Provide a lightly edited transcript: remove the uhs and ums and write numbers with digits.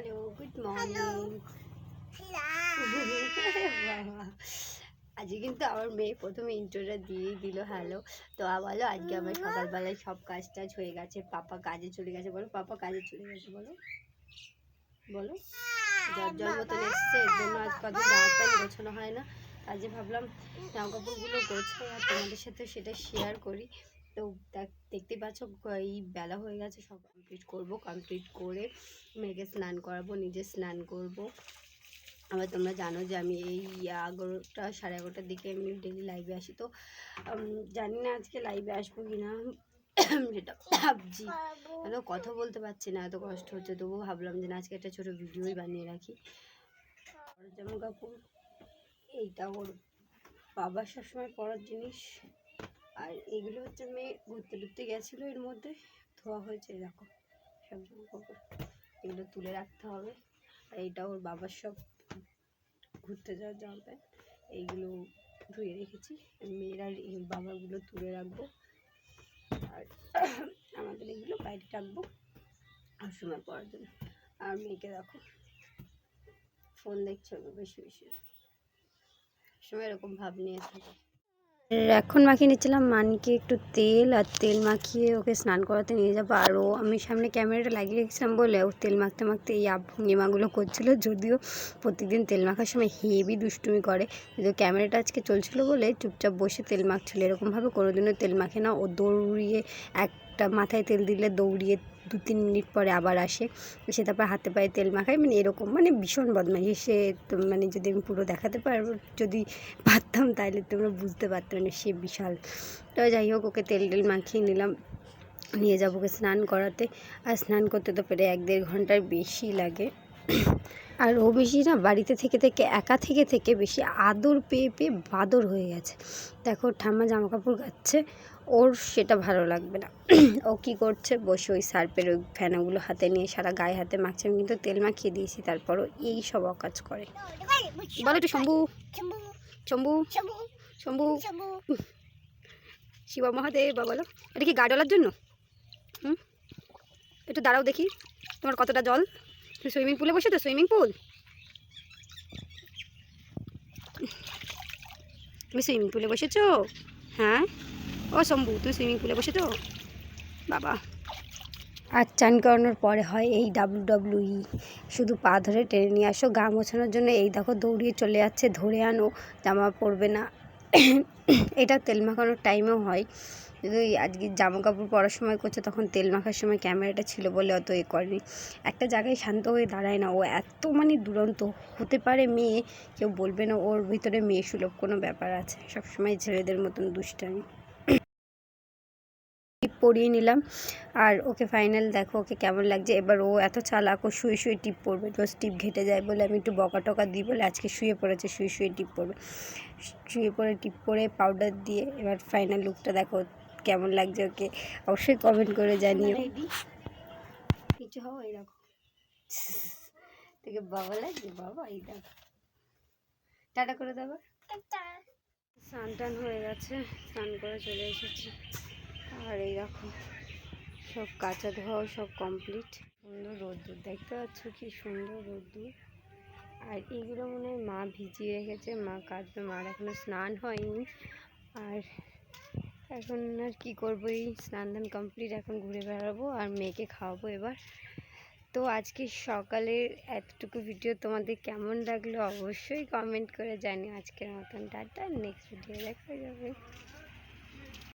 Hello, good morning. বাবা, আজকে কিন্তু আমার মেয়ে প্রথমে ইন্ট্রোটা দিয়েই দিল হ্যালো। তো বলো, আজকে আমার সকালবেলায় সব কাজ টাজ হয়ে গেছে, পাপা কাজে চলে গেছে। বলো, পাপা কাজে চলে গেছে। বলো বলো, জ্বর মতন এসছে, এর জন্য আজ কদিন জামা প্যান্ট গোছানো হয় না। আজকে ভাবলাম জামা কাপড়গুলো গোছাই আর তোমাদের সাথে সেটা শেয়ার করি। তো দেখতে পাচ্ছ এই বেলা হয়ে গেছে, সব কমপ্লিট করবো। কমপ্লিট করে মেয়েকে স্নান করাবো, নিজে স্নান করব। আবার তোমরা জানো যে আমি এই 11টা সাড়ে 11টার দিকে আমি ডেলি লাইভে আসি। তো জানি না আজকে লাইভে আসবো কি না, যেটা ভাবছি। হ্যালো, কথা বলতে পারছি না, এত কষ্ট হচ্ছে। তবুও ভাবলাম যে না, আজকে একটা ছোটো ভিডিওই বানিয়ে রাখি। জামা কাপড় এইটা ওর বাবার সবসময় পরার জিনিস, আর এগুলো হচ্ছে মেয়ে ঘুরতে টুরতে গেছিলো, এর মধ্যে ধোয়া হয়েছে। দেখো সব জামা কাপড়, এগুলো তুলে রাখতে হবে। আর এইটা ওর বাবার সব ঘুরতে যাওয়ার জামা প্যান্ট, এইগুলো ধুয়ে রেখেছি। মেয়েরা এই বাবাগুলো তুলে রাখবো, আর আমাদের এগুলো বাইরে রাখবো আর সময় পরার জন্য। আর মেয়েকে দেখো ফোন দেখছে বেশি বেশি সময়, এরকম ভাব নিয়ে থাকে। এখন মাখিয়ে নিচ্ছিলাম মানকে একটু তেল, আর তেল মাখিয়ে ওকে স্নান করাতে নিয়ে যাবো। আরও আমি সামনে ক্যামেরাটা লাগিয়ে রেখেছিলাম বলে ও তেল মাখতে মাখতে এই ভঙ্গিমাগুলো করছিল। যদিও প্রত্যেকদিন তেল মাখার সময় হেভি দুষ্টুমি করে, কিন্তু ক্যামেরাটা আজকে চলছিল বলে চুপচাপ বসে তেল মাখছিল। এরকমভাবে কোনোদিনও তেল মাখে না ও। দৌড়িয়ে একটা মাথায় তেল দিলে দৌড়িয়ে 2-3 মিনিট পরে আবার আসে, সে তারপর হাতে পায়ে তেল মাখায়। মানে এরকম, মানে ভীষণ বদমাইশ সে। তো মানে যদি আমি পুরো দেখাতে যদি পারতাম তাহলে তোমরা বুঝতে পারতে, মানে সে বিশাল। তো যাই হোক, ওকে তেল মাখিয়ে নিলাম, নিয়ে যাবো ওকে স্নান করাতে। আর স্নান করতে তো প্রায় 1-1.5 ঘন্টার বেশি লাগে। আর ও বেশি না, বাড়িতে থেকে থেকে একা থেকে বেশি আদর পেয়ে পেয়ে বাদর হয়ে গেছে। দেখো ঠাম্মা জামা কাপড় কাচ্ছে, ওর সেটা ভালো লাগবে না। ও কী করছে, বসে ওই সার্ফের ওই ফ্যানাগুলো হাতে নিয়ে সারা গায়ে হাতে মাখছে। আমি কিন্তু তেল মাখিয়ে দিয়েছি, তারপরও এই সব অকাজ করে। বলো একটু শম্ভু শম্ভু শম্ভু শিবা মহাদেব। বলো, এটা কি গা ডলার জন্য? একটু দাঁড়াও দেখি তোমার কতটা জল। সুইমিং পুলে বসে তো, সুইমিং পুল। তুমি সুইমিং পুলে বসেছো? হ্যাঁ, ও শম্ভু, তুমি সুইমিং পুলে বসেছো? বাবা। আর চান করানোর পরে হয় এই WWE, শুধু পা ধরে টেনে নিয়ে আসো। গা মোছানোর জন্য এই দেখো দৌড়িয়ে চলে যাচ্ছে, ধরে আনো, জামা পরবে না। এটা তেল মাখানোর টাইমেও হয়, কিন্তু আজকে জামা কাপড় পরার সময় করছে, তখন তেল মাখার সময় ক্যামেরাটা ছিল বলে অত এ করেনি। একটা জায়গায় শান্ত হয়ে দাঁড়ায় না ও, এত মানে দুরন্ত হতে পারে মেয়ে, কেউ বলবে না ওর ভিতরে মেয়ে সুলভ কোনো ব্যাপার আছে। সবসময় ছেলেদের মতন দুষ্টামি। টিপ পরিয়ে নিলাম, আর ওকে ফাইনাল দেখো ওকে কেমন লাগছে। এবার ও এত চালাক, ও শুয়ে শুয়ে টিপ পড়বে। রোজ টিপ ঘেটে যায় বলে আমি একটু বকা টকা দিই বলে আজকে শুয়ে পড়েছে, শুয়ে শুয়ে টিপ পড়বে। শুয়ে পড়ে টিপ পরে পাউডার দিয়ে এবার ফাইনাল লুকটা দেখো কেমন লাগছে ওকে, অবশ্যই কমেন্ট করে জানিও। কিছু হও, এই দেখো থেকে বাবা লাগছে। বাবা এই দেখো, টাটা করে দেবো। স্নান টান হয়ে গেছে, স্নান করে চলে এসেছি। আর এই দেখো সব কাঁচা ধোয়া সব কমপ্লিট। সুন্দর রোদ্দুর, দেখতে পাচ্ছ কি সুন্দর রোদ্দুর। আর এইগুলো মনে হয় মা ভিজিয়ে রেখেছে, মা কাচবে। মার এখনও স্নান হয়নি। আর এখন আর কী করবো, এই স্নান ধান কমপ্লিট, এখন ঘুরে বেড়াবো আর মেয়েকে খাওয়াবো এবার। তো আজকে সকালের এতটুকু ভিডিও তোমাদের কেমন লাগলো অবশ্যই কমেন্ট করে জানিও। আজকের মতন টাটা, নেক্সট ভিডিও দেখা যাবে।